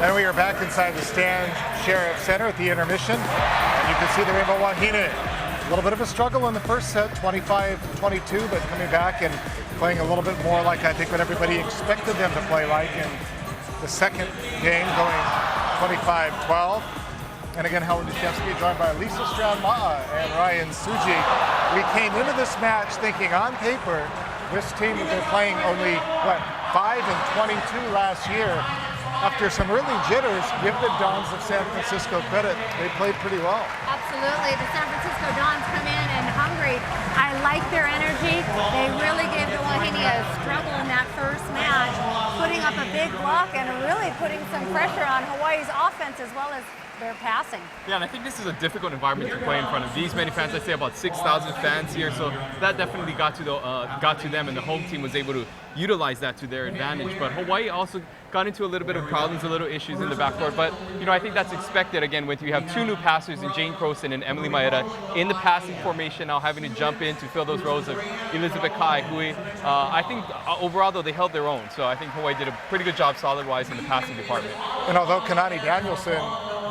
And we are back inside the Stan Sheriff Center at the intermission. And you can see the Rainbow Wahine. A little bit of a struggle in the first set, 25-22, but coming back and playing a little bit more like I think what everybody expected them to play like in the second game, going 25-12. And again, Howard Dushevsky joined by Lisa Stroud-Ma'a and Ryan Suji. We came into this match thinking on paper, this team had been playing only, 5 and 22 last year. After some early jitters, give the Dons of San Francisco credit. They played pretty well. Absolutely. The San Francisco Dons come in and hungry. I like their energy. They really gave the Wahine a struggle in that first match, putting up a big block and really putting some pressure on Hawaii's offense as well as their passing. Yeah, and I think this is a difficult environment to play in front of these many fans. I say about 6,000 fans here, so that definitely got to them, and the home team was able to utilize that to their advantage. But Hawaii also got into a little bit of problems, a little issues in the backcourt. But I think that's expected again when you have two new passers in Jane Croen and Emily Maeda in the passing formation, now having to jump in to fill those roles of Elizabeth Kai, Hui. I think overall though they held their own, so I think Hawaii did a pretty good job solid-wise in the passing department. And although Kanani Danielson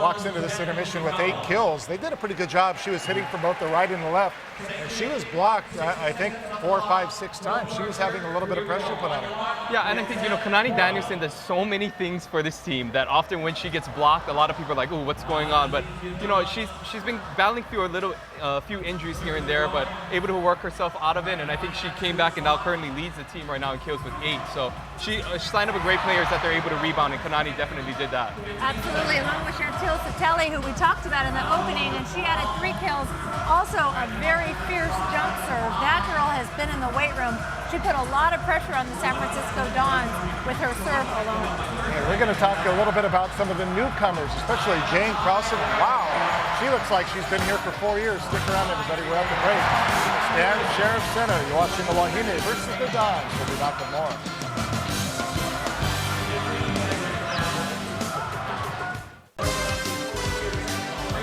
walks into this intermission with 8 kills, they did a pretty good job. She was hitting from both the right and the left, and she was blocked, I think, 4, 5, 6 times. She was having a little bit of pressure put on her. Yeah, and I think, Kanani Danielson does so many things for this team that often when she gets blocked, a lot of people are like, "Ooh, what's going on?" But, she's been battling through a few injuries here and there, but able to work herself out of it, and I think she came back and now currently leads the team right now in kills with 8. So she signed up with great players that they're able to rebound, and Kanani definitely did that. Absolutely, along with Chantil Satelli, who we talked about in the opening, and she added 3 kills. Also a very fierce jump serve. That girl has been in the weight room. She put a lot of pressure on the San Francisco Dons with her serve alone. Yeah, we're going to talk a little bit about some of the newcomers, especially Jane Croen. Wow, she looks like she's been here for 4 years. Stick around, everybody. We're at the break. Stan Sheriff Center. You're watching the Wahine versus the Dons. We'll be back with more.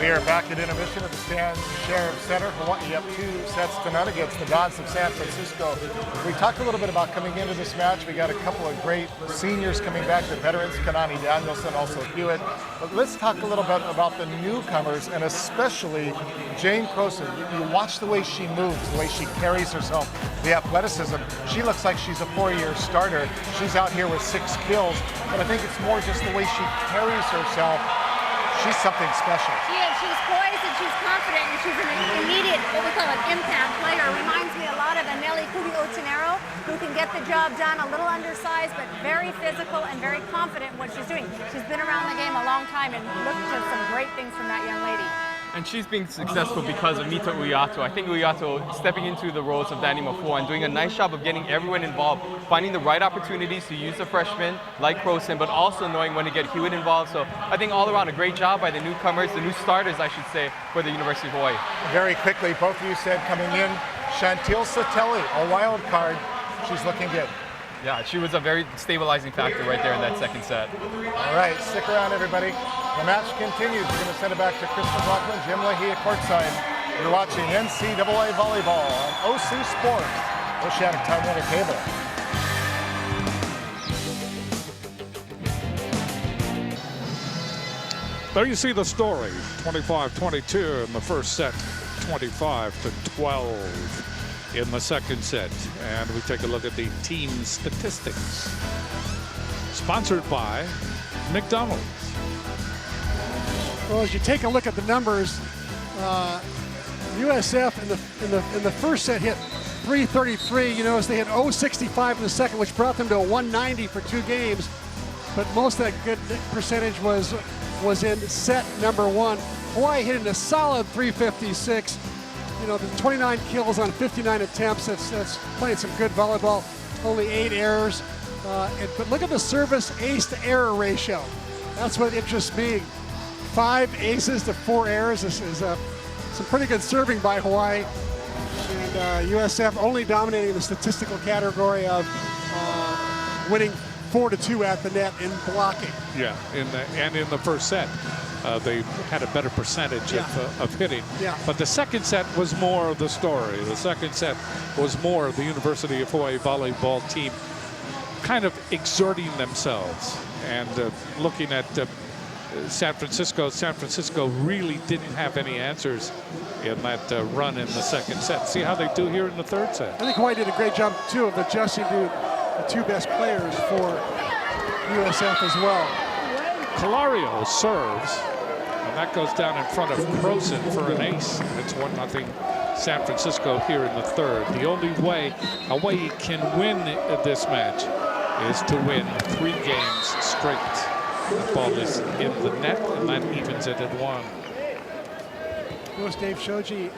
We are back at intermission at the Stan Sheriff Center. Hawaii up 2-0 against the Dons of San Francisco. We talked a little bit about coming into this match. We got a couple of great seniors coming back, the veterans, Kanani Danielson, also Hewitt. But let's talk a little bit about the newcomers, and especially Jane Croen. You watch the way she moves, the way she carries herself, the athleticism. She looks like she's a 4-year starter. She's out here with 6 kills, but I think it's more just the way she carries herself. She's something special. She is. She's poised and she's confident, and she's an immediate, what we call an impact player. Reminds me a lot of Aneli Kubi-Otinero, who can get the job done, a little undersized, but very physical and very confident in what she's doing. She's been around the game a long time, and look to some great things from that young lady. And she's being successful because of Mita Uyato. I think Uyato stepping into the roles of Danny Mafua and doing a nice job of getting everyone involved, finding the right opportunities to use the freshmen like Croen, but also knowing when to get Hewitt involved. So I think all around a great job by the newcomers, the new starters, I should say, for the University of Hawaii. Very quickly, both of you said coming in, Chantil Satelli, a wild card. She's looking good. Yeah, she was a very stabilizing factor right there in that second set. All right, stick around, everybody. The match continues. We're going to send it back to Chris McLaughlin, Jim Leahy at courtside. You're watching NCAA Volleyball on OC Sports. Oceanic Time Warner Cable. There you see the story. 25-22 in the first set, 25-12 in the second set. And we take a look at the team statistics. Sponsored by McDonald's. Well, as you take a look at the numbers, USF in the first set hit 333. You notice they hit 065 in the second, which brought them to a 190 for 2 games. But most of that good percentage was in set number 1. Hawaii hitting a solid 356. The 29 kills on 59 attempts. That's playing some good volleyball. Only 8 errors. But look at the service ace to error ratio. That's what interests me. 5 aces to 4 errors. This is some pretty good serving by Hawaii. And USF only dominating the statistical category of winning 4-2 at the net in blocking. Yeah, in the first set, they had a better percentage of hitting. Yeah. But the second set was more of the story. The second set was more of the University of Hawaii volleyball team kind of exerting themselves and looking at San Francisco really didn't have any answers in that run in the second set. See how they do here in the third set. I think Hawaii did a great job, too, of adjusting to the two best players for USF as well. Calario serves, and that goes down in front of Croen for an ace. It's 1-0 San Francisco here in the third. The only way Hawaii can win this match is to win 3 games straight. The ball is in the net, and that evens it at 1. Coach Dave Shoji,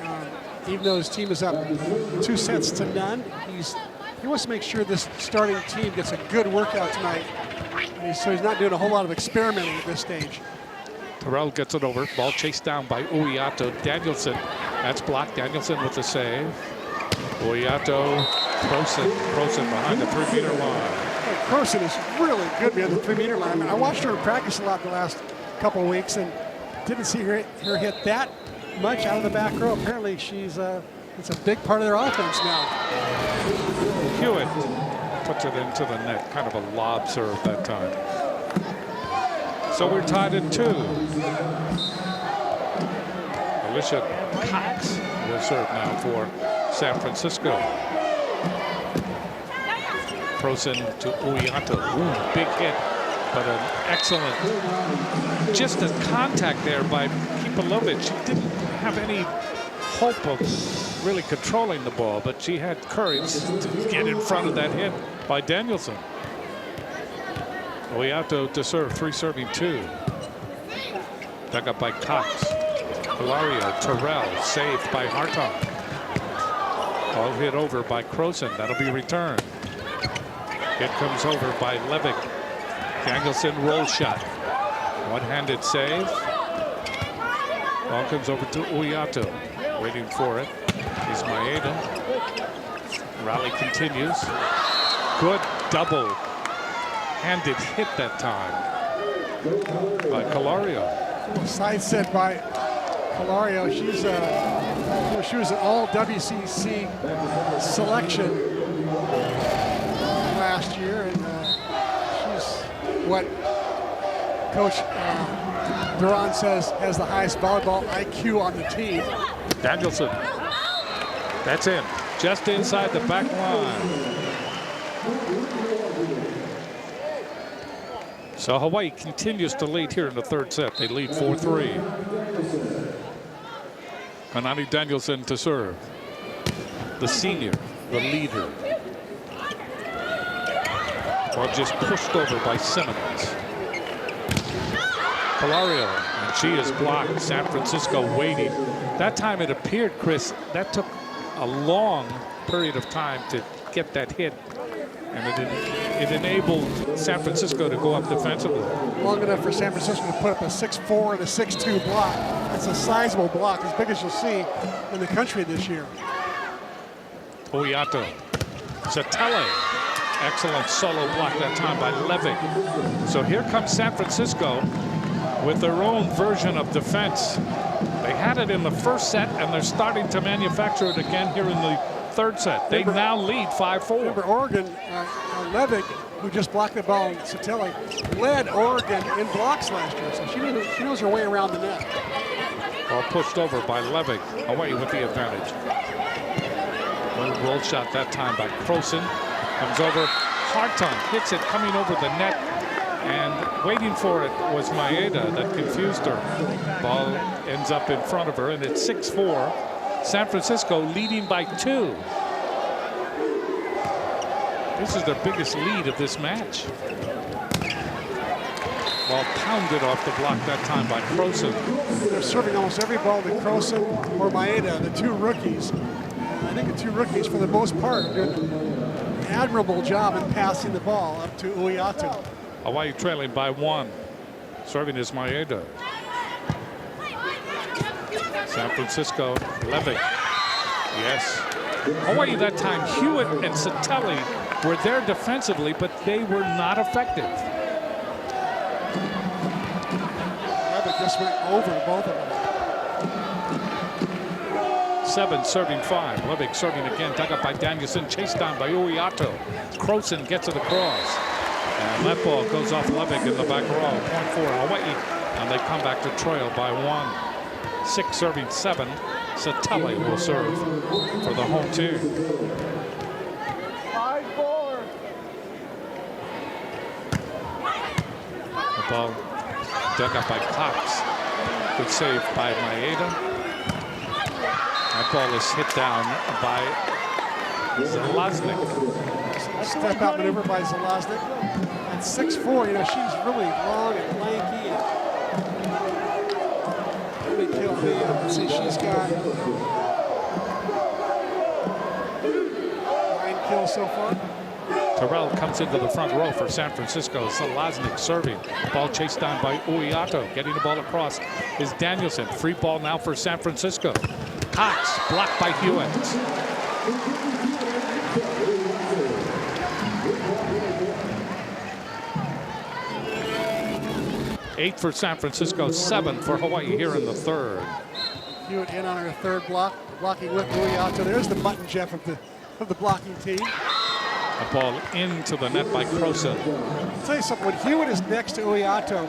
even though his team is up 2-0, he wants to make sure this starting team gets a good workout tonight. So he's not doing a whole lot of experimenting at this stage. Terrell gets it over. Ball chased down by Uiato. Danielson, that's blocked. Danielson with the save. Uiato, Croen behind the 3-meter line. Croen is really good behind the 3-meter line. I mean, I watched her practice a lot the last couple of weeks and didn't see her hit that much out of the back row. Apparently, it's a big part of their offense now. Hewitt puts it into the net, kind of a lob serve that time. So we're tied at 2. Alicia Cox will serve now for San Francisco. Croen to Uiato. Ooh, big hit, but an excellent, just a contact there by Kipalovic. She didn't have any hope of really controlling the ball, but she had courage to get in front of that hit by Danielson. Uiato to serve, 3-2. Dug up by Cox. Hilario, Terrell, saved by Hartong. All hit over by Croen. That'll be returned. It comes over by Levick. Danielson roll shot. One-handed save. Ball comes over to Uiato. Waiting for it is Maeda. Rally continues. Good double-handed hit that time by Calario. Side set by Calario. She was an all WCC selection last year, and she's what Coach Duran says has the highest volleyball IQ on the team. Danielson. That's in. Just inside the back line. So Hawaii continues to lead here in the third set. They lead 4-3. Kanani Danielson to serve. The senior, the leader. Ball just pushed over by Simmons. Calario, and she is blocked. San Francisco waiting. That time it appeared, Chris, that took a long period of time to get that hit. And it enabled San Francisco to go up defensively. Long enough for San Francisco to put up a 6-4 and a 6-2 block. That's a sizable block, as big as you'll see in the country this year. Uiato. Zatele. Excellent solo block that time by Levick. So here comes San Francisco with their own version of defense. They had it in the first set, and they're starting to manufacture it again here in the third set. They now lead 5-4. Remember Oregon, Levick, who just blocked the ball, and Satele led Oregon in blocks last year, so she knows her way around the net. Ball pushed over by Levick. Hawaii with the advantage. Little roll shot that time by Croen. Comes over. Hartong hits it coming over the net, and waiting for it was Maeda that confused her. Ball ends up in front of her, and it's 6-4. San Francisco leading by 2. This is their biggest lead of this match. Ball pounded off the block that time by Croen. They're serving almost every ball to Croen or Maeda, the 2 rookies. I think the 2 rookies, for the most part, did an admirable job in passing the ball up to Uiato. Hawaii trailing by 1. Serving is Maeda. San Francisco, Levick. Yes. Hawaii that time, Hewitt and Satele were there defensively, but they were not effective. Levick just went over both of them. 7 serving 5. Levick serving again. Dug up by Danielson. Chased down by Uiato. Croen gets it across. And that ball goes off Levick in the back row. Point 4. Hawaii And they come back to trail by 1. 6 serving 7. Satele will serve for the home team. 5-4. The ball dug up by Cox. Good save by Maeda. That ball is hit down by Zelaznik. Step out maneuver by Zelaznik. At 6'4", you know, she's really long and lanky. Let me kill the, let's see, she's got 9 kills so far. Terrell comes into the front row for San Francisco. Zelaznik serving. Ball chased down by Uiato. Getting the ball across is Danielson. Free ball now for San Francisco. Cox blocked by Hewitt. Eight for San Francisco, 7 for Hawaii here in the third. Hewitt in on her third block, blocking with Uiato. There's the button, Jeff, of the blocking team. A ball into the net by Croen. I'll tell you something, when Hewitt is next to Uiato,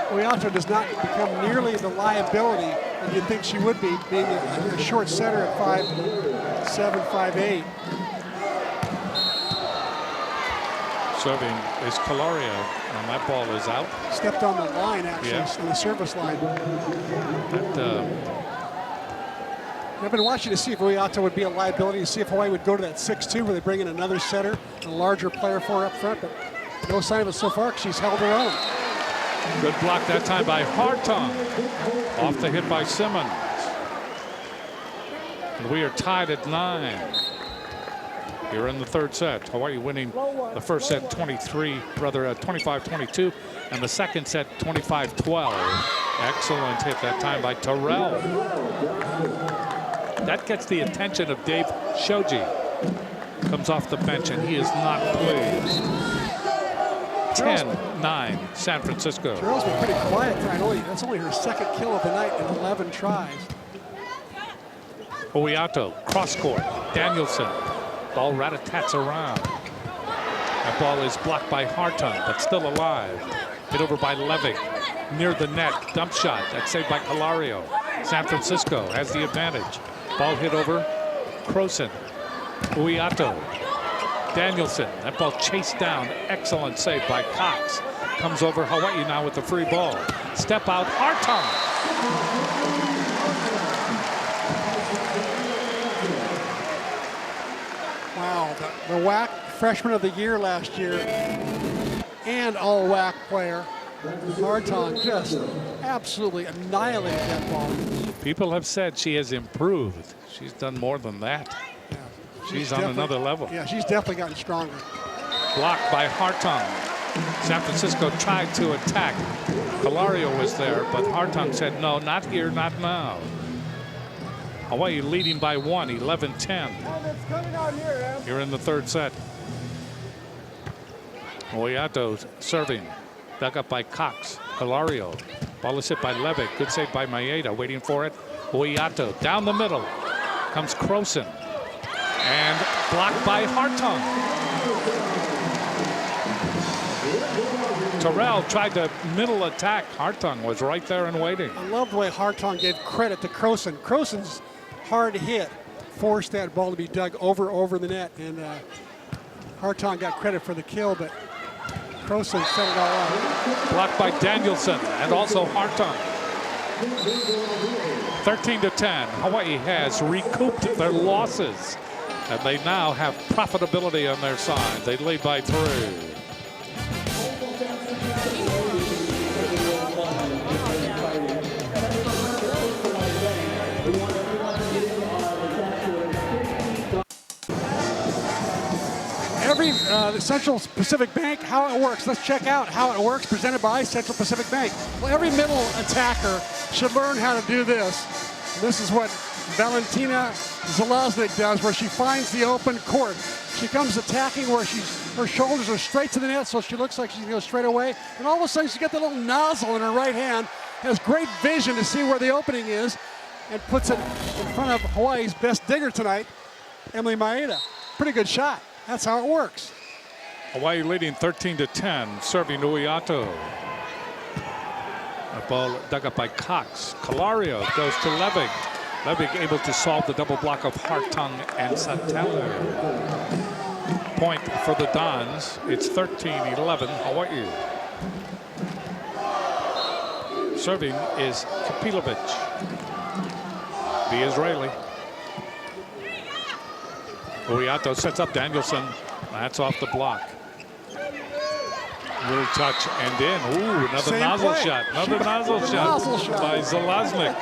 Uiato does not become nearly the liability that you'd think she would be, being a short center at 5'7", 5'8". Serving is Calario, and that ball is out. Stepped on the line, actually, on the service line. I've been watching to see if Uiato would be a liability, to see if Hawaii would go to that 6'2", where they bring in another setter, a larger player for her up front, but no sign of it so far, because she's held her own. Good block that time by Hartung. Off the hit by Simmons. And we are tied at 9. Here in the third set. Hawaii winning the first set 25-22, and the second set 25-12. Excellent hit that time by Terrell. That gets the attention of Dave Shoji. Comes off the bench, and he is not pleased. 10-9, San Francisco. Terrell's been pretty quiet tonight. That's only her second kill of the night in 11 tries. Uiato, cross court. Danielson. Ball rat-a-tats around. That ball is blocked by Hartung, but still alive. Hit over by Levick. Near the net. Dump shot. That's saved by Calario. San Francisco has the advantage. Ball hit over. Croen. Uiato. Danielson. That ball chased down. Excellent save by Cox. Comes over Hawaii now with the free ball. Step out. Hartung. Wow, the WAC freshman of the year last year and all WAC player, Hartung, just absolutely annihilated that ball. People have said she has improved. She's done more than that. Yeah, she's on another level. Yeah, she's definitely gotten stronger. Blocked by Hartung. San Francisco tried to attack. Calario was there, but Hartung said, no, not here, not now. Hawaii leading by 1, 11-10. Here in the third set. Uiato serving. Dug up by Cox. Calario. Ball is hit by Levick. Good save by Maeda. Waiting for it. Uiato down the middle. Comes Croen. And blocked by Hartung. Terrell tried to middle attack. Hartung was right there and waiting. I love the way Hartung gave credit to Croen. Croen's hard hit forced that ball to be dug over the net, and Hartung got credit for the kill, but Croen set it all up. Blocked by Danielson and also Hartung. 13-10. Hawaii has recouped their losses, and they now have profitability on their side. They lead by 3. The Central Pacific Bank, how it works. Let's check out how it works, presented by Central Pacific Bank. Well, every middle attacker should learn how to do this. This is what Valentina Zelaznik does, where she finds the open court. She comes attacking where her shoulders are straight to the net, so she looks like she's going to go straight away. And all of a sudden, she's got the little nozzle in her right hand, has great vision to see where the opening is, and puts it in front of Hawaii's best digger tonight, Emily Maeda. Pretty good shot. That's how it works. Hawaii leading 13-10, serving Uiato. A ball dug up by Cox. Calario goes to Levig. Levig able to solve the double block of Hartung and Satello. Point for the Dons. It's 13-11 Hawaii. Serving is Kapilovic, the Israeli. Uiato sets up Danielson. That's off the block. Little touch and in. Ooh, another Same nozzle play. shot. Another nozzle shot by Zelaznik.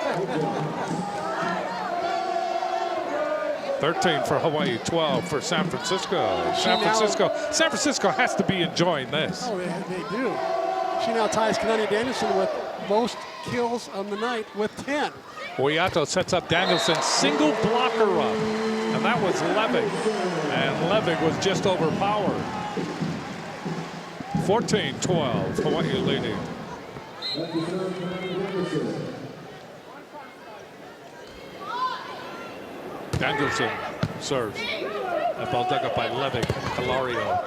13 for Hawaii, 12 for San Francisco. San Francisco has to be enjoying this. Oh, they do. She now ties Kanani Danielson with most kills on the night with 10. Uiato sets up Danielson, single blocker up. And that was Levig. And Levig was just overpowered. 14-12, Hawaii leading. Danielson serves. That ball dug up by Levig. Calario.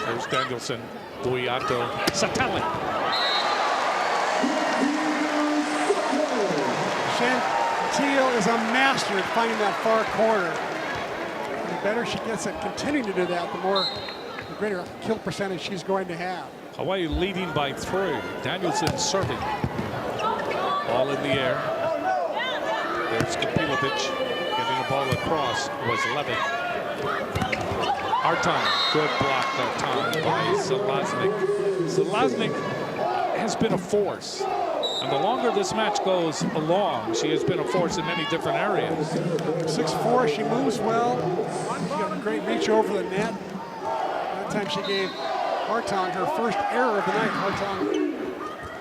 There's Danielson. Uiato. Satelli. Chantillo is a master at finding that far corner. The better she gets at continuing to do that, the greater kill percentage she's going to have. Hawaii leading by 3. Danielson serving. Ball in the air. There's Kapilovic getting the ball across. Was Levig. Hartung, good block that time by Zelaznik. Zelaznik has been a force. And the longer this match goes along, she has been a force in many different areas. 6'4", she moves well. She got a great reach over the net. That time she gave Hartung her first error of the night. Hartung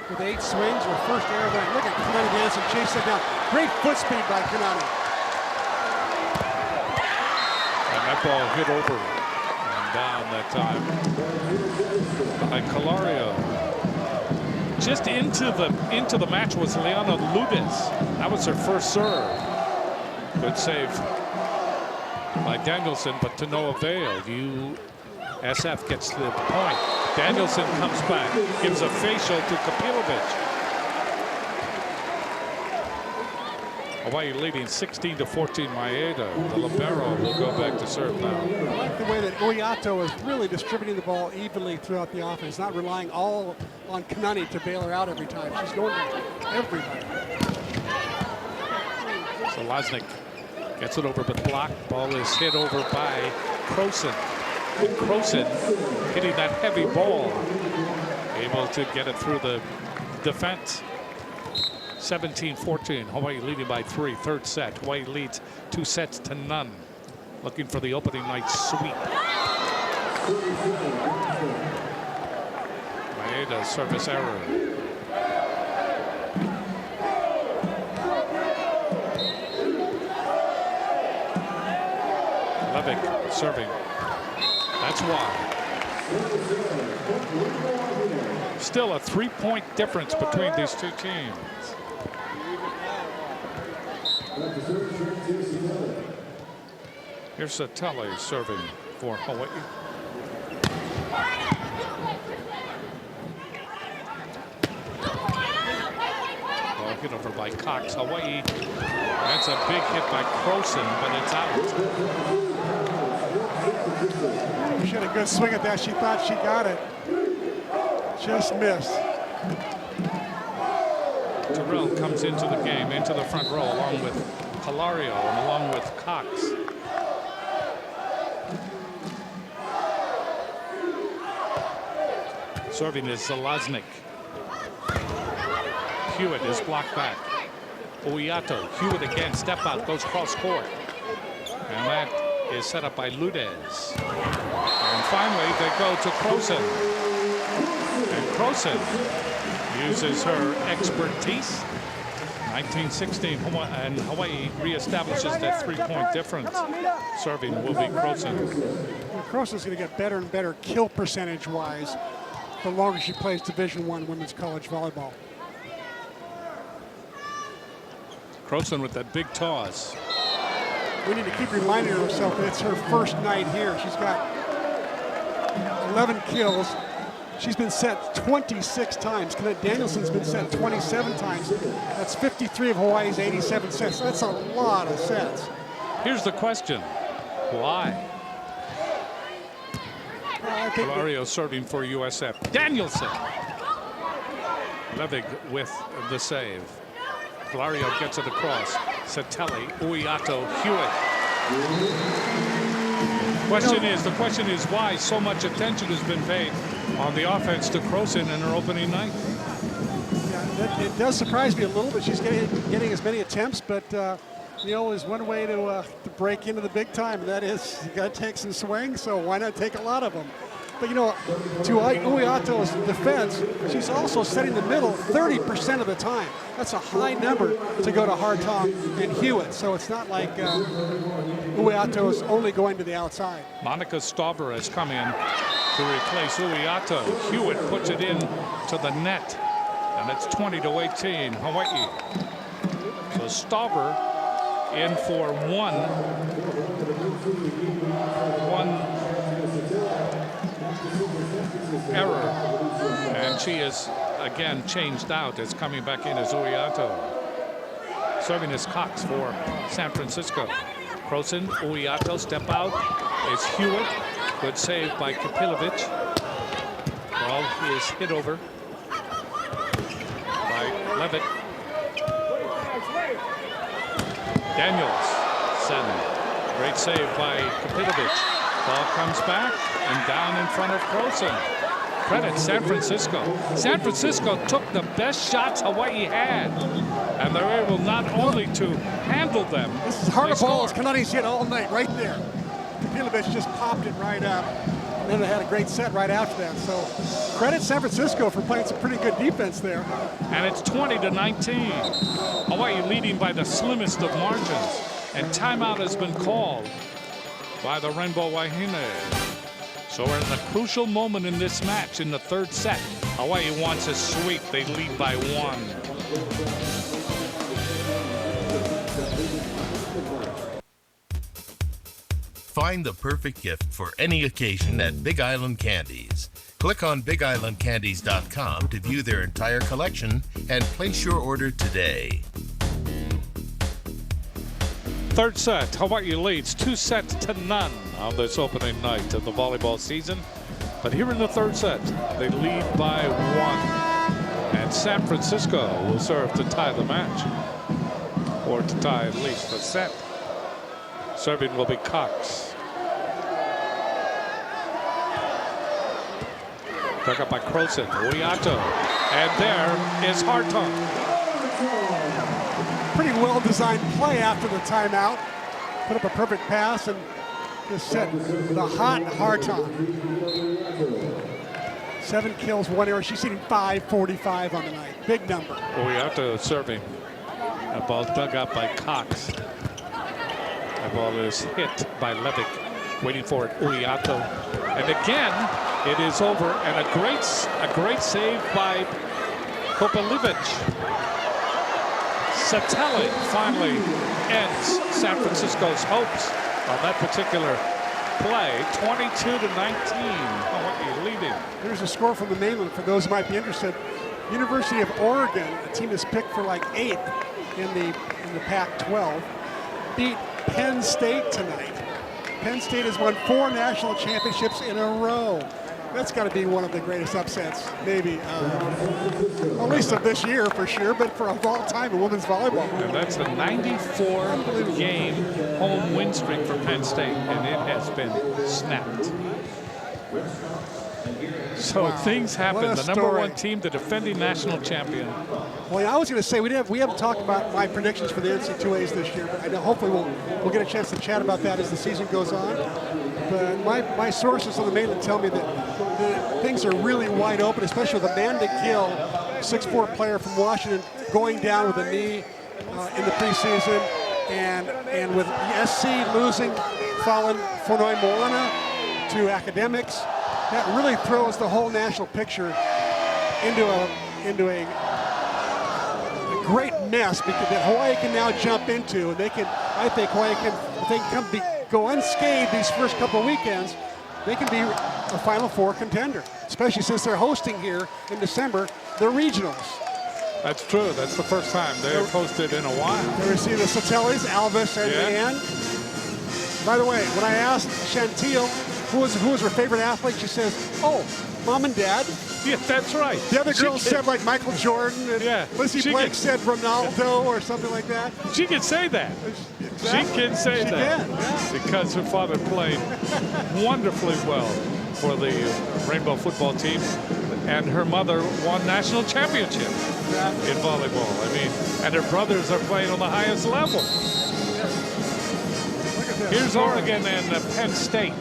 with 8 swings, her first error of the night. Look at Kanani Danielson chase that down. Great foot speed by Kanani. And that ball hit over and down that time by Calario. Just into the match was Leona Ludes. That was her first serve. Good save by Danielson, but to no avail. USF gets the point. Danielson comes back, gives a facial to Kapilovic. Hawaii leading 16-14 Maeda. The libero will go back to serve now. I like the way that Uiato is really distributing the ball evenly throughout the offense, not relying all on Kanani to bail her out every time. She's going to everybody. Zelaznik gets it over but blocked. Ball is hit over by Croen. Croen hitting that heavy ball, able to get it through the defense. 17-14, Hawaii leading by 3, third set. Hawaii leads 2-0. Looking for the opening night sweep. Maeda service error. Levig serving. That's why. Still a 3-point difference between these two teams. Here's Satelli serving for Hawaii. Ball hit over by Cox. Hawaii. That's a big hit by Croen, but it's out. She had a good swing at that. She thought she got it. Just missed. Terrell comes into the game, into the front row, along with Calario and along with Cox. Serving is Zelaznik. Hewitt is blocked back. Uiato, Hewitt again, step out, goes cross court. And that is set up by Ludes. And finally, they go to Croen. And Croen uses her expertise. 1916, and Hawaii reestablishes that 3-point difference. Serving will be Croen. Croen's going to get better and better kill percentage-wise the longer she plays Division I women's college volleyball. Croen with that big toss. We need to keep reminding herself that it's her first night here. She's got 11 kills, She's been set 26 times. Kanani Danielson's been set 27 times. That's 53 of Hawaii's 87 sets. That's a lot of sets. Here's the question. Why? Hilario serving for USF. Danielson. Levig with the save. Hilario gets it across. Satelli, Uiato, Hewitt. The question is why so much attention has been paid on the offense to Croen in her opening night. Yeah, it does surprise me a little, but she's getting as many attempts, but is one way to break into the big time, and that is you got to take some swings, so why not take a lot of them? But to Uiato's defense, she's also setting the middle 30% of the time. That's a high number to go to Hartong and Hewitt, so it's not like Uiato is only going to the outside. Monica Stauber has come in to replace Uiato. Hewitt puts it in to the net, and it's 20-18, Hawaii. So Stauber in for one error, and she is again changed out. It's coming back in as Uiato. Serving as Cox for San Francisco. Croen, Uiato, step out. It's Hewitt. Good save by Kapilovic. Ball is hit over by Levitt. Danielson. Great save by Kapilovic. Ball comes back and down in front of Croen. Credit San Francisco. San Francisco took the best shots Hawaii had, and they're able not only to handle them. This is hard ball as Kanani's hit all night right there. Kapilovic just popped it right up, and then they had a great set right after that. So credit San Francisco for playing some pretty good defense there. And it's 20-19. Hawaii leading by the slimmest of margins, and timeout has been called by the Rainbow Wahine. So we're in a crucial moment in this match in the third set. Hawaii wants a sweep. They lead by 1. Find the perfect gift for any occasion at Big Island Candies. Click on BigIslandCandies.com to view their entire collection and place your order today. Third set, Hawaii leads 2-0 on this opening night of the volleyball season. But here in the third set, they lead by 1. And San Francisco will serve to tie the match, or to tie at least the set. Serving will be Cox. Dug up by Croen, Uiato, and there is Hartong. Pretty well-designed play after the timeout. Put up a perfect pass and just set the hot Hartong. 7 kills, 1 error. She's hitting .545 on the night. Big number. Uiato serving. That ball dug up by Cox. That ball is hit by Levick. Waiting for it, Uiato. And again, it is over. And a great save by Kopalievich. Satelli finally ends San Francisco's hopes on that particular play. 22-19. Hawaii leading. Here's a score from the Mainland for those who might be interested. University of Oregon, a team that's picked for like 8th in the Pac-12, beat Penn State tonight. Penn State has won 4 national championships in a row. That's got to be one of the greatest upsets, maybe, at least of this year for sure, but for all time in women's volleyball. And that's a 94-game home win streak for Penn State, and it has been snapped. So wow. Things happen. The number 1 team, the defending national champion. Well, I was going to say we haven't talked about my predictions for the NC2As this year, but I know hopefully we'll get a chance to chat about that as the season goes on. But my sources on the Mainland tell me that things are really wide open, especially with Amanda Gill, 6'4" player from Washington, going down with a knee in the preseason, and with SC losing Fallen Fonoi Moana to academics. That really throws the whole national picture into a great mess that Hawaii can now jump into, and I think Hawaii can, if they can go unscathed these first couple of weekends, they can be a Final Four contender, especially since they're hosting here in December the regionals. That's true. That's the first time they've hosted in a while. They receive the Satellis, Alvis, and Leanne. By the way, when I asked Chantil who was her favorite athlete, she says, "Oh, Mom and Dad." Yeah, that's right. The other girls said like Michael Jordan, and Lizzie Blake said Ronaldo or something like that. She can say that. Exactly. She can say that. Can, yeah. Because her father played wonderfully well for the Rainbow football team, and her mother won national championship in volleyball. I mean, and her brothers are playing on the highest level. Here's Oregon and Penn State.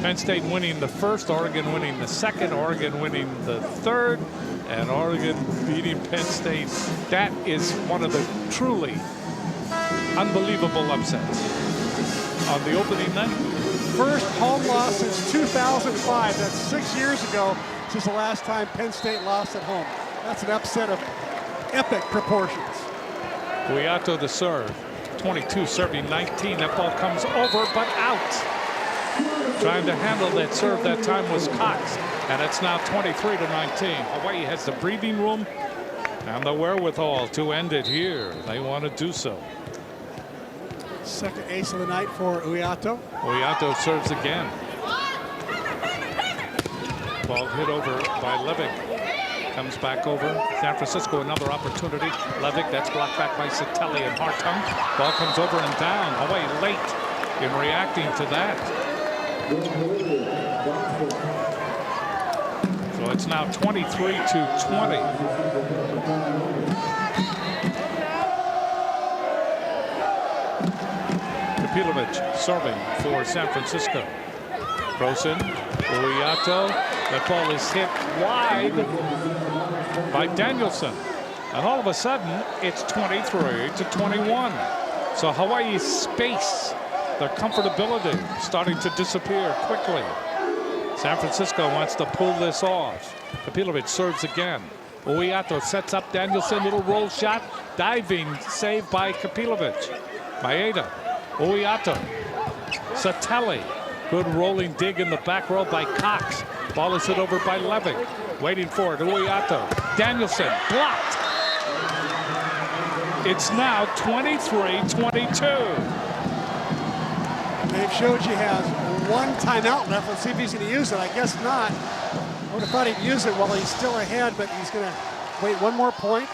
Penn State winning the first, Oregon winning the second, Oregon winning the third, and Oregon beating Penn State. That is one of the truly unbelievable upsets on the opening night. First home loss since 2005. That's 6 years ago since the last time Penn State lost at home. That's an upset of epic proportions. Guiato to serve. 22 serving 19. That ball comes over but out. Trying to handle that serve that time was Cox. And it's now 23-19. Hawaii has the breathing room and the wherewithal to end it here. They want to do so. Second ace of the night for Uiato. Uiato serves again. Ball hit over by Levick. Comes back over. San Francisco, another opportunity. Levick, that's blocked back by Satelli and Hartung. Ball comes over and down. Hawaii late in reacting to that. So it's now 23-20. Kapilovic serving for San Francisco. Croen, Uiato. That ball is hit wide by Danielson. And all of a sudden, it's 23-21. So Hawaii's space, their comfortability, starting to disappear quickly. San Francisco wants to pull this off. Kapilovic serves again. Uiato sets up Danielson, little roll shot. Diving save by Kapilovic. Maeda. Uiato. Satelli. Good rolling dig in the back row by Cox. Ball is hit over by Levick. Waiting for it. Uiato. Danielson. Blocked. It's now 23-22. Dave Shoji has one timeout left. Let's see if he's going to use it. I guess not. I would have thought he'd use it while he's still ahead, but he's going to wait one more point.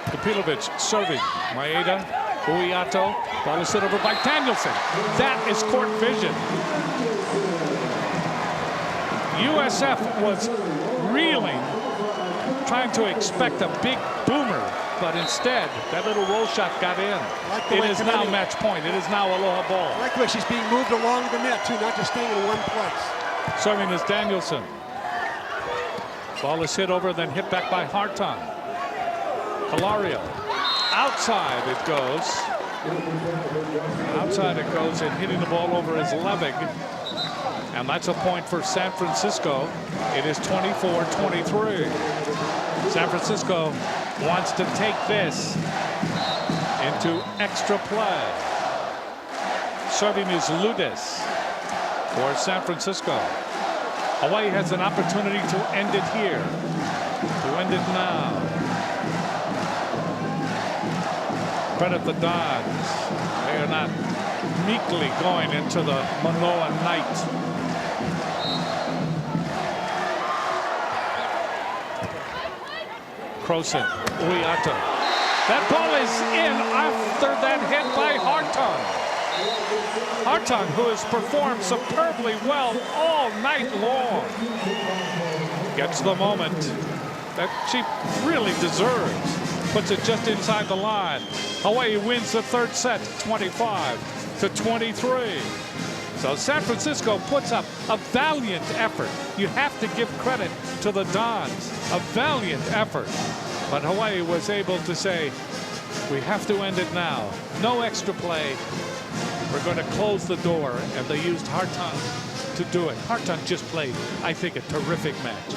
Kapilovic serving. Maeda. Uiato. Ball is hit over by Danielson. That is court vision. USF was reeling, trying to expect a big boomer, but instead, that little roll shot got in. It is now match point. It is now aloha ball. I like the way she's being moved along the net, too, not just staying in one place. Serving is Danielson. Ball is hit over, then hit back by Hartung. Hilario. Outside it goes. Outside it goes, and hitting the ball over is Levick. And that's a point for San Francisco. It is 24-23. San Francisco wants to take this into extra play. Serving is Ludis for San Francisco. Hawaii has an opportunity to end it here. To end it now. Credit the Dons. They are not meekly going into the Manoa night. Croen, Uiato. That ball is in after that hit by Hartung. Hartung, who has performed superbly well all night long, gets the moment that she really deserves. Puts it just inside the line. Hawaii wins the third set, 25-23. So San Francisco puts up a valiant effort. You have to give credit to the Dons. A valiant effort. But Hawaii was able to say, we have to end it now. No extra play. We're going to close the door. And they used Hartung to do it. Hartung just played, I think, a terrific match.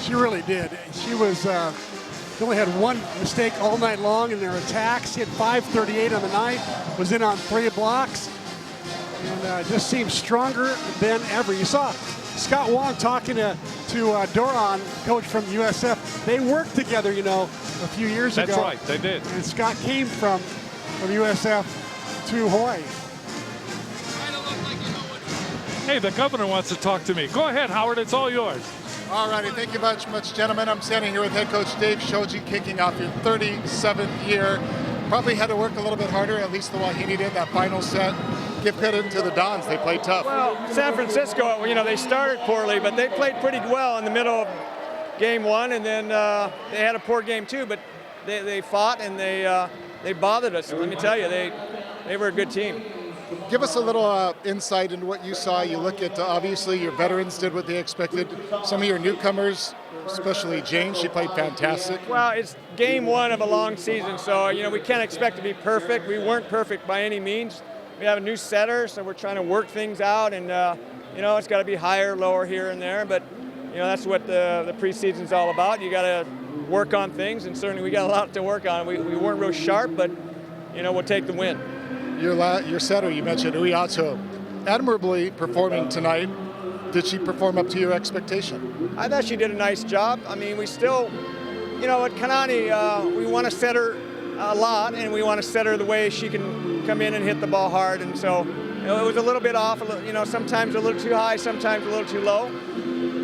She really did. She was... They only had one mistake all night long in their attacks. She had 538 on the night, was in on 3 blocks. and just seems stronger than ever. You saw Scott Wong talking to Doron, coach from USF. They worked together, you know, a few years ago. That's right, they did. And Scott came from USF to Hawaii. Hey, the governor wants to talk to me. Go ahead, Howard. It's all yours. All righty, thank you much, gentlemen. I'm standing here with head coach Dave Shoji, kicking off your 37th year. Probably had to work a little bit harder, at least the Wahine did, that final set. Give credit to the Dons, they played tough. Well, San Francisco, you know, they started poorly, but they played pretty well in the middle of game one, and then they had a poor game too, but they fought and they bothered us. Let me tell you, they were a good team. Give us a little insight into what you saw. You look at, obviously, your veterans did what they expected. Some of your newcomers, especially Jane, she played fantastic. Well, it's game one of a long season, so, you know, we can't expect to be perfect. We weren't perfect by any means. We have a new setter, so we're trying to work things out, and, you know, it's got to be higher, lower here and there, but, you know, that's what the preseason's all about. You got to work on things, and certainly we got a lot to work on. We weren't real sharp, but, you know, we'll take the win. Your setter, you mentioned Uiato, admirably performing tonight. Did she perform up to your expectation? I thought she did a nice job. I mean, we still, you know, at Kanani, we want to set her a lot, and we want to set her the way she can come in and hit the ball hard. And so, you know, it was a little bit off, you know, sometimes a little too high, sometimes a little too low.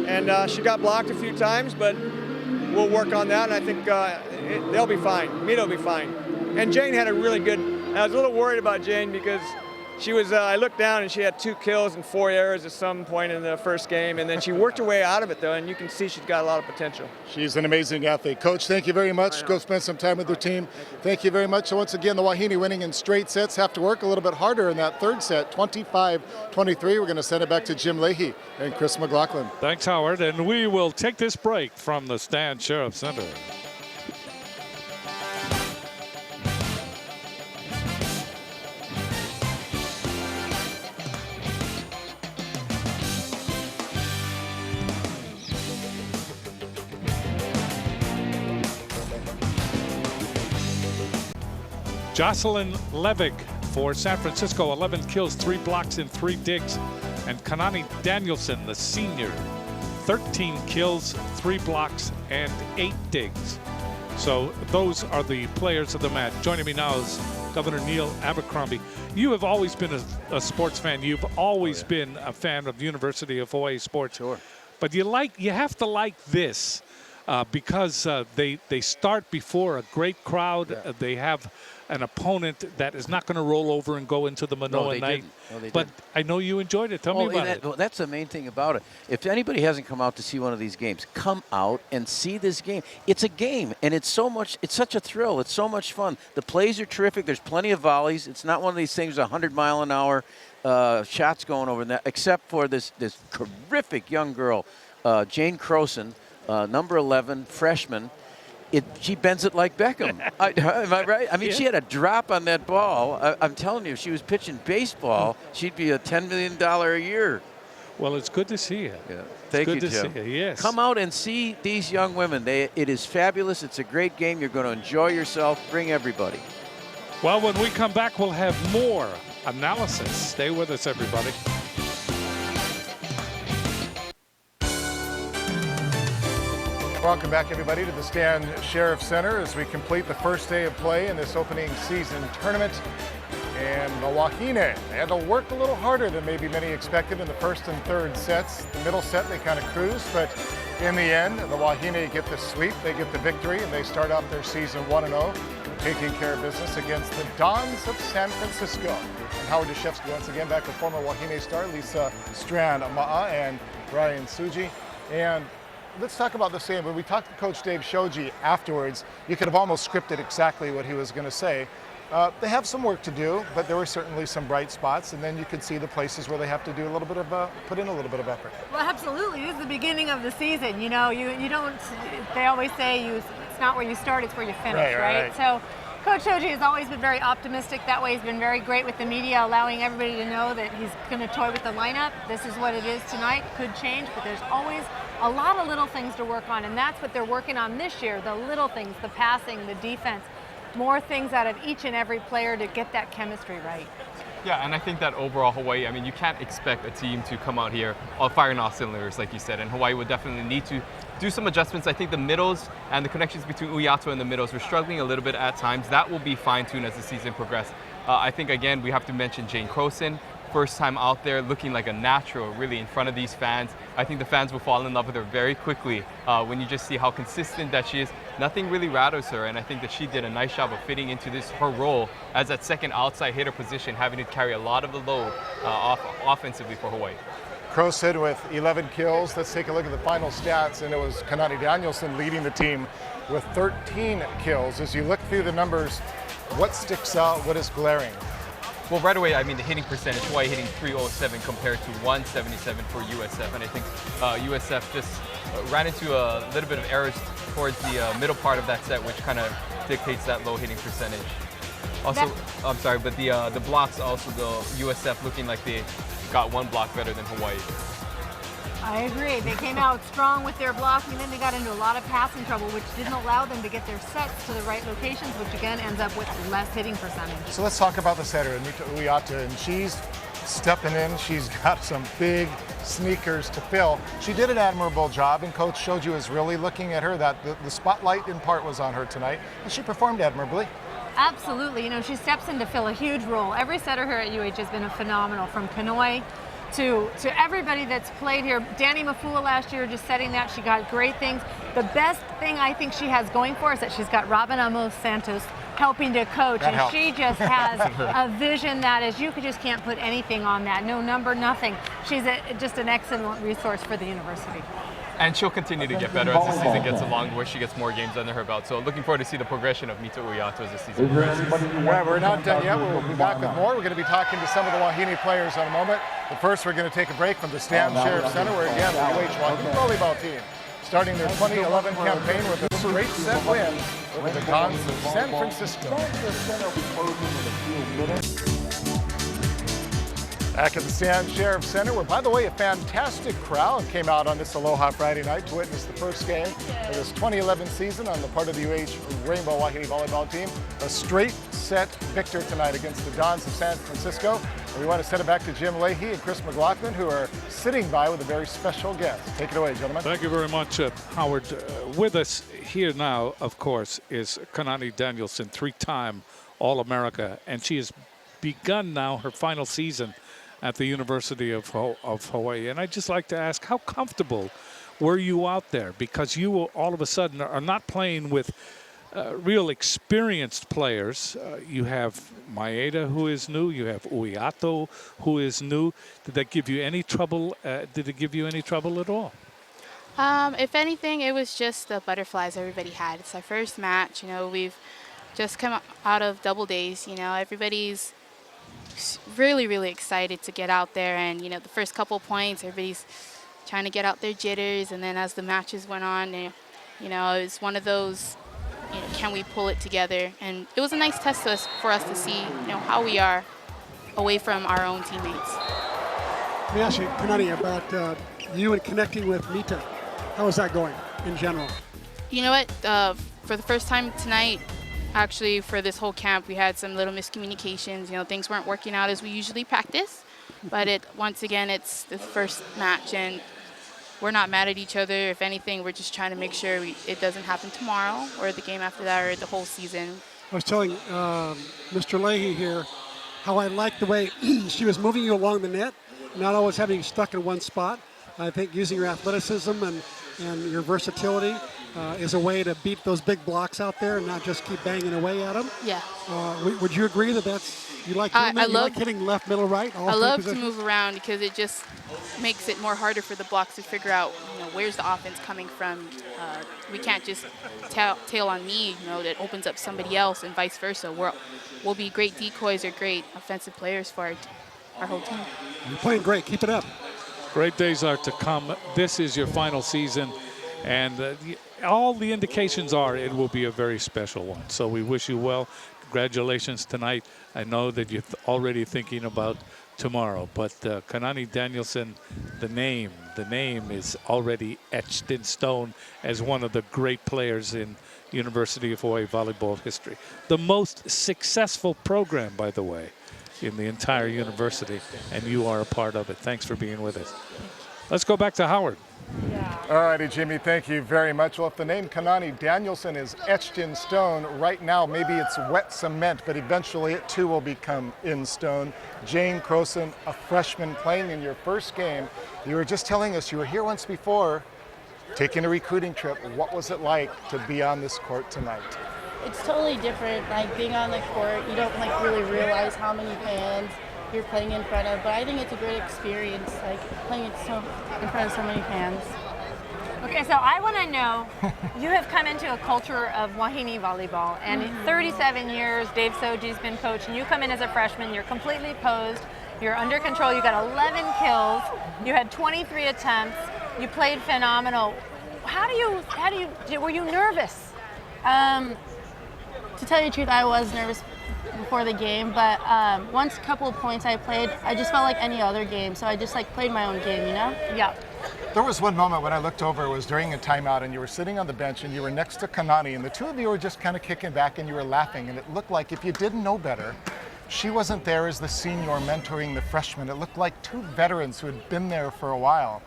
And she got blocked a few times, but we'll work on that, and I think they'll be fine. Mito will be fine. And Jane had a really good. I was a little worried about Jane because she was, I looked down and she had 2 kills and 4 errors at some point in the first game, and then she worked her way out of it though, and you can see she's got a lot of potential. She's an amazing athlete. Coach, thank you very much. Go spend some time with your team. Thank you very much. So once again, the Wahine winning in straight sets, have to work a little bit harder in that third set, 25-23. We're going to send it back to Jim Leahy and Chris McLaughlin. Thanks, Howard, and we will take this break from the Stan Sheriff Center. Jocelyn Levick for San Francisco, 11 kills, 3 blocks, and 3 digs. And Kanani Danielson, the senior, 13 kills, 3 blocks, and 8 digs. So those are the players of the match. Joining me now is Governor Neil Abercrombie. You have always been a sports fan. You've always been a fan of University of Hawaii sports. Sure. But you have to like this because they start before a great crowd. Yeah. They have an opponent that is not going to roll over and go into the Manoa night. But I know you enjoyed it. Tell me about it. Well, that's the main thing about it. If anybody hasn't come out to see one of these games, come out and see this game. It's a game, and it's such a thrill. It's so much fun. The plays are terrific. There's plenty of volleys. It's not one of these things 100-mile-an-hour shots going over that, except for this terrific young girl, Jane Croen, number 11, freshman. She bends it like Beckham. Am I right? I mean, yeah. She had a drop on that ball. I'm telling you, if she was pitching baseball, she'd be a $10 million a year. Well, it's good to see you. Yeah. Thank you, Jim. Good to see you, yes. Come out and see these young women. It is fabulous. It's a great game. You're going to enjoy yourself. Bring everybody. Well, when we come back, we'll have more analysis. Stay with us, everybody. Welcome back, everybody, to the Stan Sheriff Center as we complete the first day of play in this opening season tournament. And the Wahine had to work a little harder than maybe many expected in the first and third sets. The middle set, they kind of cruised, but in the end, the Wahine get the sweep, they get the victory, and they start off their season 1-0, taking care of business against the Dons of San Francisco. And Howard Deshevsky once again back with former Wahine star Lisa Strand-Ma'a and Brian Suji. And let's talk about the same. When we talked to Coach Dave Shoji afterwards, you could have almost scripted exactly what he was going to say. They have some work to do, but there were certainly some bright spots, and then you could see the places where they have to do a little bit of put in a little bit of effort. Well, absolutely. This is the beginning of the season. You know, you don't. They always say it's not where you start, it's where you finish, right? So Coach Shoji has always been very optimistic. That way, he's been very great with the media, allowing everybody to know that he's going to toy with the lineup. This is what it is tonight. Could change, but there's always a lot of little things to work on, and that's what they're working on this year. The little things, the passing, the defense. More things out of each and every player to get that chemistry right. Yeah, and I think that overall Hawaii, I mean, you can't expect a team to come out here all firing all cylinders, like you said, and Hawaii would definitely need to do some adjustments. I think the middles and the connections between Uyato and the middles were struggling a little bit at times. That will be fine-tuned as the season progresses. I think, again, we have to mention Jane Croen. First time out there looking like a natural, really, in front of these fans. I think the fans will fall in love with her very quickly when you just see how consistent that she is. Nothing really rattles her, and I think that she did a nice job of fitting into her role as that second outside hitter position, having to carry a lot of the load offensively for Hawaii. Croen with 11 kills. Let's take a look at the final stats, and it was Kanani Danielson leading the team with 13 kills. As you look through the numbers, what sticks out, what is glaring? Well, right away, I mean, the hitting percentage, Hawaii hitting .307 compared to .177 for USF. And I think USF just ran into a little bit of errors towards the middle part of that set, which kind of dictates that low hitting percentage. Also, I'm sorry, but the blocks also, the USF looking like they got one block better than Hawaii. I agree. They came out strong with their blocking, and then they got into a lot of passing trouble, which didn't allow them to get their sets to the right locations, which again ends up with less hitting percentage. So let's talk about the setter, Anita Uyato, and she's stepping in. She's got some big sneakers to fill. She did an admirable job, and Coach showed you is really looking at her that the spotlight in part was on her tonight, and she performed admirably. Absolutely. You know, she steps in to fill a huge role. Every setter here at UH has been a phenomenal, from Kanoi to everybody that's played here. Danny Mafua last year just setting that. She got great things. The best thing I think she has going for us is that she's got Robin Amos Santos helping to coach, that and helps. she just has a vision that is, you just can't put anything on that. No number, nothing. She's just an excellent resource for the university. And she'll continue to get better as the season gets along, where she gets more games under her belt. So looking forward to see the progression of Mita Uyato as the season progresses. All right, we're not done yet. We'll be back with more. We're going to be talking to some of the Wahine players in a moment. But first, we're going to take a break from the Stan Sheriff Center, where again, the UH Wahine Volleyball team starting their 2011 campaign with a straight set win over the Dons of San Francisco. Back at the Stan Sheriff Center, where, by the way, a fantastic crowd came out on this Aloha Friday night to witness the first game of this 2011 season on the part of the UH Rainbow Wahine Volleyball team. A straight set victor tonight against the Dons of San Francisco. And we want to send it back to Jim Leahy and Chris McLaughlin, who are sitting by with a very special guest. Take it away, gentlemen. Thank you very much, Howard. With us here now, of course, is Kanani Danielson, three-time All-America, and she has begun now her final season at the University of Hawaii. And I'd just like to ask, how comfortable were you out there? Because you all of a sudden are not playing with real experienced players. You have Maeda, who is new. You have Uyato, who is new. Did that give you any trouble? Did it give you any trouble at all? If anything, it was just the butterflies everybody had. It's our first match. You know, we've just come out of double days. You know, everybody's really, really excited to get out there. And, you know, the first couple points, everybody's trying to get out their jitters. And then as the matches went on, you know, it's one of those, you know, can we pull it together? And it was a nice test for us to see, you know, how we are away from our own teammates. Let me ask you, Kanani, about you and connecting with Mita. How is that going in general? You know what? For the first time tonight, actually, for this whole camp, we had some little miscommunications. You know, things weren't working out as we usually practice. But once again, it's the first match, and we're not mad at each other. If anything, we're just trying to make sure it doesn't happen tomorrow or the game after that or the whole season. I was telling Mr. Leahy here how I liked the way she was moving you along the net, not always having you stuck in one spot. I think using your athleticism and your versatility is a way to beat those big blocks out there and not just keep banging away at them. Yeah. Would you agree that you like doing that? You like hitting left, middle, right? I love to move around because it just makes it more harder for the blocks to figure out, you know, where's the offense coming from. We can't just tail on me, you know, that opens up somebody else and vice versa. We'll be great decoys or great offensive players for our whole team. You're playing great. Keep it up. Great days are to come. This is your final season, and all the indications are it will be a very special one. So we wish you well. Congratulations tonight. I know that you're already thinking about tomorrow, but Kanani Danielson, the name is already etched in stone as one of the great players in University of Hawaii volleyball history. The most successful program, by the way. in the entire university, and you are a part of it. Thanks for being with us. Let's go back to Howard. All righty, Jimmy, thank you very much. Well, if the name Kanani Danielson is etched in stone, right now maybe it's wet cement, but eventually it too will become in stone. Jane Croen, a freshman playing in your first game. You were just telling us you were here once before, taking a recruiting trip. What was it like to be on this court tonight? It's totally different. Like being on the court, you don't like really realize how many fans you're playing in front of, but I think it's a great experience, like playing in front of so many fans. Okay, so I want to know, you have come into a culture of Wahine Volleyball, and in 37 years, Dave Soji's been coaching. You come in as a freshman, you're completely posed, you're under control, you got 11 kills, you had 23 attempts, you played phenomenal. Were you nervous? To tell you the truth, I was nervous before the game, but once a couple of points I played, I just felt like any other game, so I just like played my own game, you know? Yeah. There was one moment when I looked over, it was during a timeout, and you were sitting on the bench and you were next to Kanani, and the two of you were just kind of kicking back and you were laughing, and it looked like, if you didn't know better, she wasn't there as the senior mentoring the freshmen. It looked like two veterans who had been there for a while.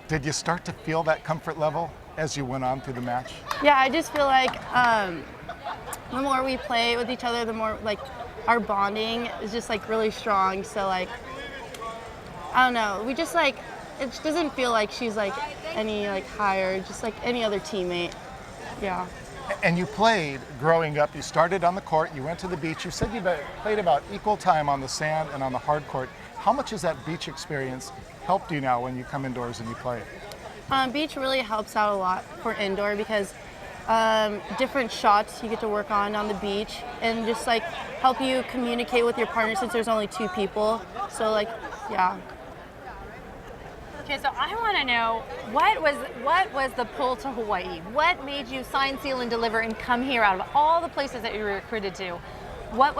Did you start to feel that comfort level as you went on through the match? Yeah, I just feel like the more we play with each other, the more like our bonding is just like really strong. So like, I don't know, we just like, it doesn't feel like she's like any like higher, just like any other teammate. Yeah. And you played growing up, you started on the court, you went to the beach, you said you played about equal time on the sand and on the hard court. How much has that beach experience helped you now when you come indoors and you play? Beach really helps out a lot for indoor because different shots you get to work on the beach, and just like help you communicate with your partner since there's only two people. So like, yeah. Okay, so I want to know, what was the pull to Hawaii? What made you sign, seal, and deliver and come here out of all the places that you were recruited to? What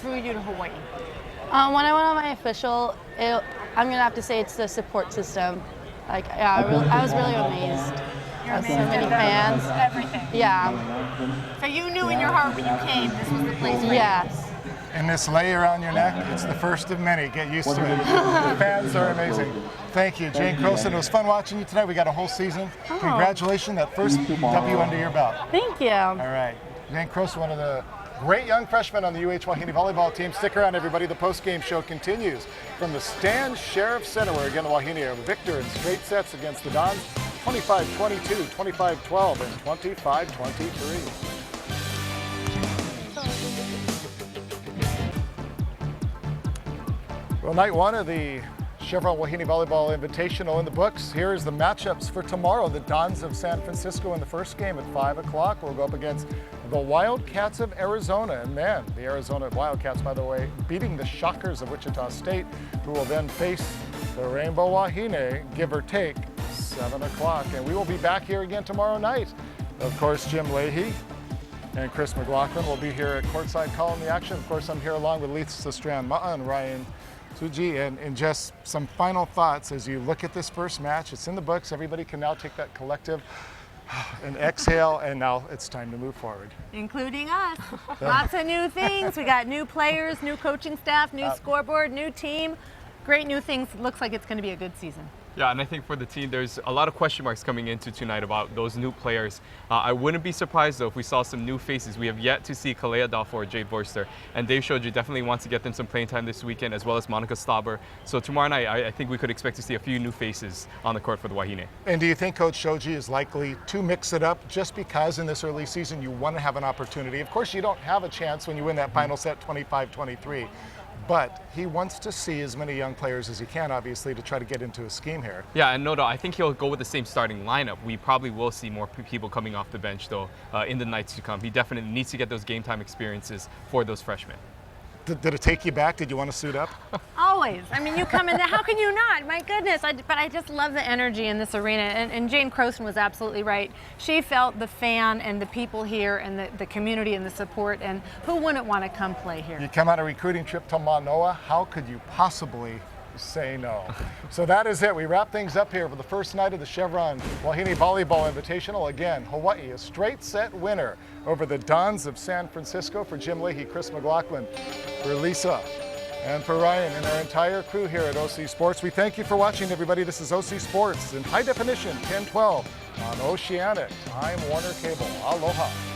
drew you to Hawaii? When I went on my official, I'm gonna have to say it's the support system. Like, yeah, I was really amazed. You're amazed so many fans. Everything. Yeah. So you knew in your heart when you came, this was the place for you. Yes. And this layer on your neck, it's the first of many. Get used to it. The fans are amazing. Thank you, Jane Croen. It was fun watching you tonight. We got a whole season. Oh. Congratulations, that first W under your belt. Thank you. All right. Jane Croen, one of the great young freshmen on the UH Wahine Volleyball team. Stick around, everybody. The post-game show continues from the Stan Sheriff Center, where again, the Wahine are victor in straight sets against the Dons, 25-22, 25-12, and 25-23. Well, night one of the Chevron Wahine Volleyball Invitational in the books. Here's the matchups for tomorrow. The Dons of San Francisco in the first game at 5 o'clock will go up against the Wildcats of Arizona. And man, the Arizona Wildcats, by the way, beating the Shockers of Wichita State, who will then face the Rainbow Wahine, give or take, 7 o'clock. And we will be back here again tomorrow night. Of course, Jim Leahy and Chris McLaughlin will be here at courtside calling the action. Of course, I'm here along with Lisa Strand-Ma'a and Ryan Suji, and just some final thoughts as you look at this first match. It's in the books. Everybody can now take that collective and exhale, and now it's time to move forward. Including us. Lots of new things. We got new players, new coaching staff, new scoreboard, new team. Great new things. Looks like it's going to be a good season. Yeah, and I think for the team, there's a lot of question marks coming into tonight about those new players. I wouldn't be surprised, though, if we saw some new faces. We have yet to see Kalea Dalfo or Jade Forster, and Dave Shoji definitely wants to get them some playing time this weekend, as well as Monica Stauber. So tomorrow night, I think we could expect to see a few new faces on the court for the Wahine. And do you think Coach Shoji is likely to mix it up just because in this early season you want to have an opportunity? Of course, you don't have a chance when you win that final set 25-23. But he wants to see as many young players as he can, obviously, to try to get into a scheme here. Yeah, and no doubt, I think he'll go with the same starting lineup. We probably will see more people coming off the bench, though, in the nights to come. He definitely needs to get those game time experiences for those freshmen. Did it take you back? Did you want to suit up? Always. I mean, you come in there, how can you not? My goodness. But I just love the energy in this arena. And Jane Croen was absolutely right. She felt the fan and the people here and the community and the support, and who wouldn't want to come play here? You come on a recruiting trip to Manoa. How could you possibly say no. So that is it. We wrap things up here for the first night of the Chevron Wahine Volleyball Invitational. Again, Hawaii, a straight set winner over the Dons of San Francisco. For Jim Leahy, Chris McLaughlin, for Lisa, and for Ryan and our entire crew here at OC Sports, we thank you for watching, everybody. This is OC Sports in high definition, 1012 on Oceanic. I'm Warner Cable. Aloha.